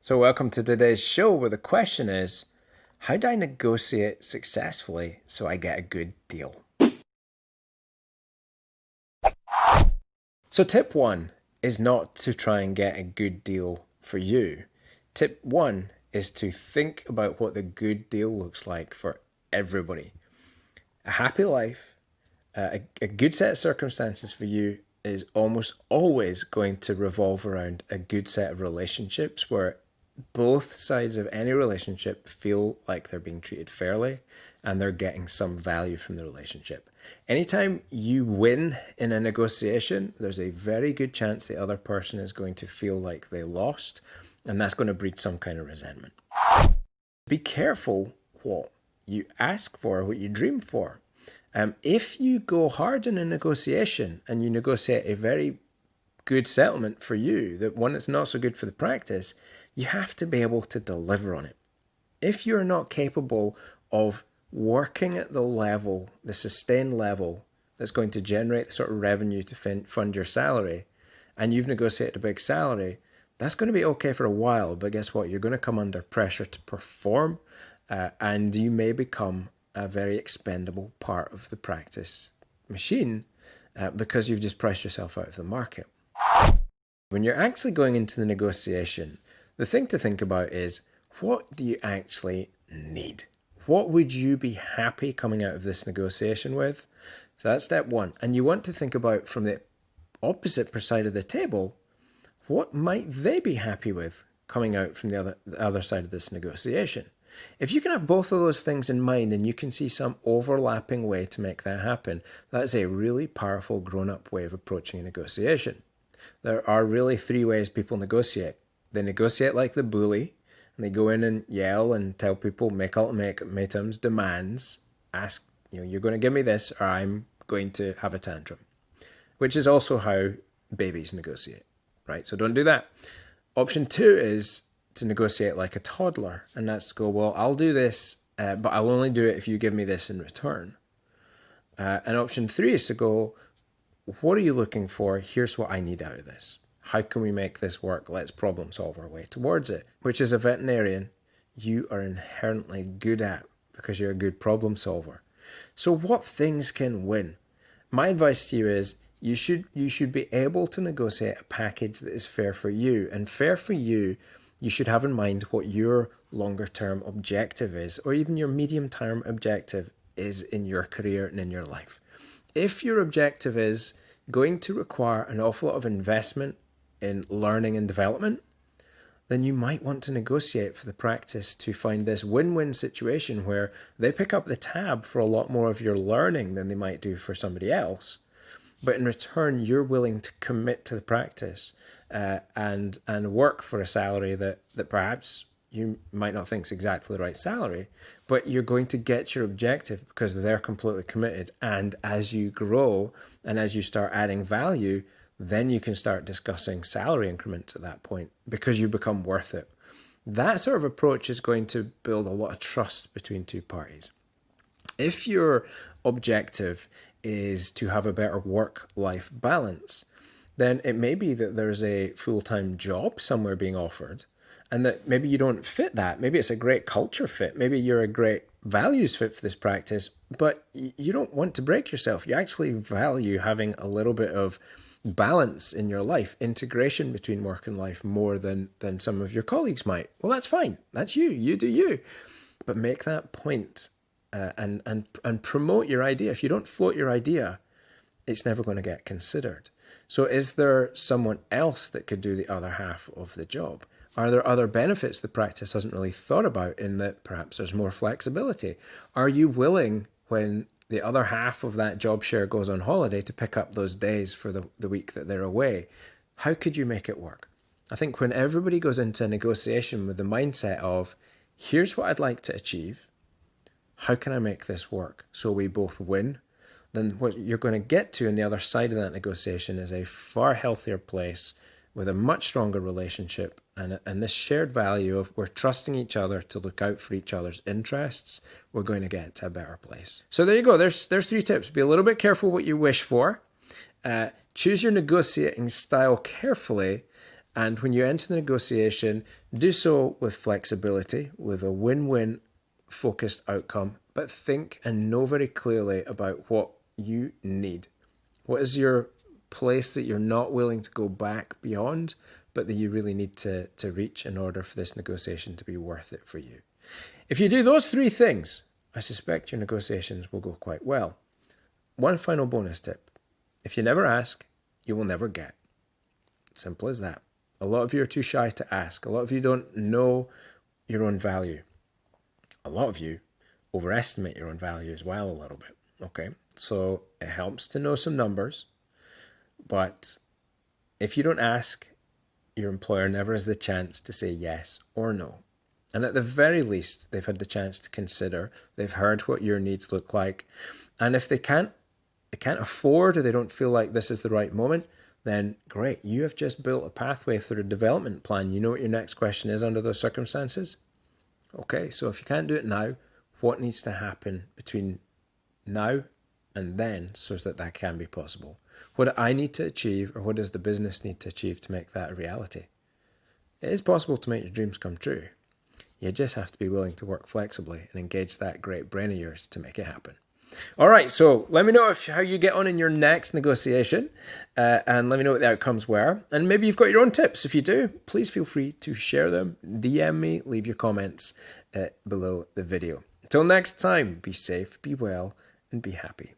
So welcome to today's show where the question is, how do I negotiate successfully so I get a good deal? So tip one is not to try and get a good deal for you. Tip one is to think about what the good deal looks like for everybody. A happy life, a good set of circumstances for you is almost always going to revolve around a good set of relationships where both sides of any relationship feel like they're being treated fairly and they're getting some value from the relationship. Anytime you win in a negotiation, there's a very good chance the other person is going to feel like they lost, and that's going to breed some kind of resentment. Be careful what you ask for, what you dream for. If you go hard in a negotiation and you negotiate a very good settlement for you, that one that's not so good for the practice, you have to be able to deliver on it. If you're not capable of working at the level, the sustained level that's going to generate the sort of revenue to fund your salary, and you've negotiated a big salary, that's going to be okay for a while, but guess what? You're going to come under pressure to perform, and you may become a very expendable part of the practice machine because you've just priced yourself out of the market. When you're actually going into the negotiation, the thing to think about is, what do you actually need? What would you be happy coming out of this negotiation with? So that's step one. And you want to think about, from the opposite side of the table, what might they be happy with coming out from the other side of this negotiation? If you can have both of those things in mind and you can see some overlapping way to make that happen, that's a really powerful grown-up way of approaching a negotiation. There are really three ways people negotiate. They negotiate like the bully, and they go in and yell and tell people, make ultimatums, demands, ask, you're going to give me this or I'm going to have a tantrum, which is also how babies negotiate, right? So don't do that. Option two is to negotiate like a toddler, and that's to go, well, I'll do this, but I'll only do it if you give me this in return. And option three is to go, what are you looking for? Here's what I need out of this. How can we make this work? Let's problem solve our way towards it, which as a veterinarian, you are inherently good at because you're a good problem solver. So what things can win? My advice to you is you should be able to negotiate a package that is fair for you. And fair for you, you should have in mind what your longer term objective is, or even your medium term objective is in your career and in your life. If your objective is going to require an awful lot of investment in learning and development, then you might want to negotiate for the practice to find this win-win situation where they pick up the tab for a lot more of your learning than they might do for somebody else. But in return, you're willing to commit to the practice and work for a salary that perhaps you might not think is exactly the right salary, but you're going to get your objective because they're completely committed. And as you grow and as you start adding value, then you can start discussing salary increments at that point because you become worth it. That sort of approach is going to build a lot of trust between two parties. If your objective is to have a better work-life balance, then it may be that there's a full-time job somewhere being offered and that maybe you don't fit that. Maybe it's a great culture fit. Maybe you're a great values fit for this practice, but you don't want to break yourself. You actually value having a little bit of balance in your life, integration between work and life more than some of your colleagues might. Well, that's fine. That's you. You do you. But make that point and promote your idea. If you don't float your idea, it's never going to get considered. So is there someone else that could do the other half of the job? Are there other benefits the practice hasn't really thought about in that perhaps there's more flexibility? Are you willing, when the other half of that job share goes on holiday, to pick up those days for the week that they're away? How could you make it work? I think when everybody goes into a negotiation with the mindset of, here's what I'd like to achieve, how can I make this work so we both win? Then what you're going to get to on the other side of that negotiation is a far healthier place with a much stronger relationship and this shared value of we're trusting each other to look out for each other's interests. We're going to get to a better place. So there you go. There's three tips. Be a little bit careful what you wish for. Choose your negotiating style carefully And when you enter the negotiation, do so with flexibility, with a win-win focused outcome, but think and know very clearly about what you need. What is your place that you're not willing to go back beyond, but that you really need to reach in order for this negotiation to be worth it for you? If you do those three things, I suspect your negotiations will go quite well. One final bonus tip. If you never ask, you will never get. Simple as that. A lot of you are too shy to ask. A lot of you don't know your own value. A lot of you overestimate your own value as well a little bit. Okay, so it helps to know some numbers, but if you don't ask, your employer never has the chance to say yes or no. And at the very least, they've had the chance to consider, they've heard what your needs look like. And if they can't afford, or they don't feel like this is the right moment, then great, you have just built a pathway through a development plan. You know what your next question is under those circumstances? Okay, so if you can't do it now, what needs to happen between now and then so that can be possible? What do I need to achieve, or what does the business need to achieve to make that a reality? It is possible to make your dreams come true. You just have to be willing to work flexibly and engage that great brain of yours to make it happen. All right, so let me know how you get on in your next negotiation, and let me know what the outcomes were. And maybe you've got your own tips. If you do, please feel free to share them, DM me, leave your comments below the video. Until next time, be safe, be well, and be happy.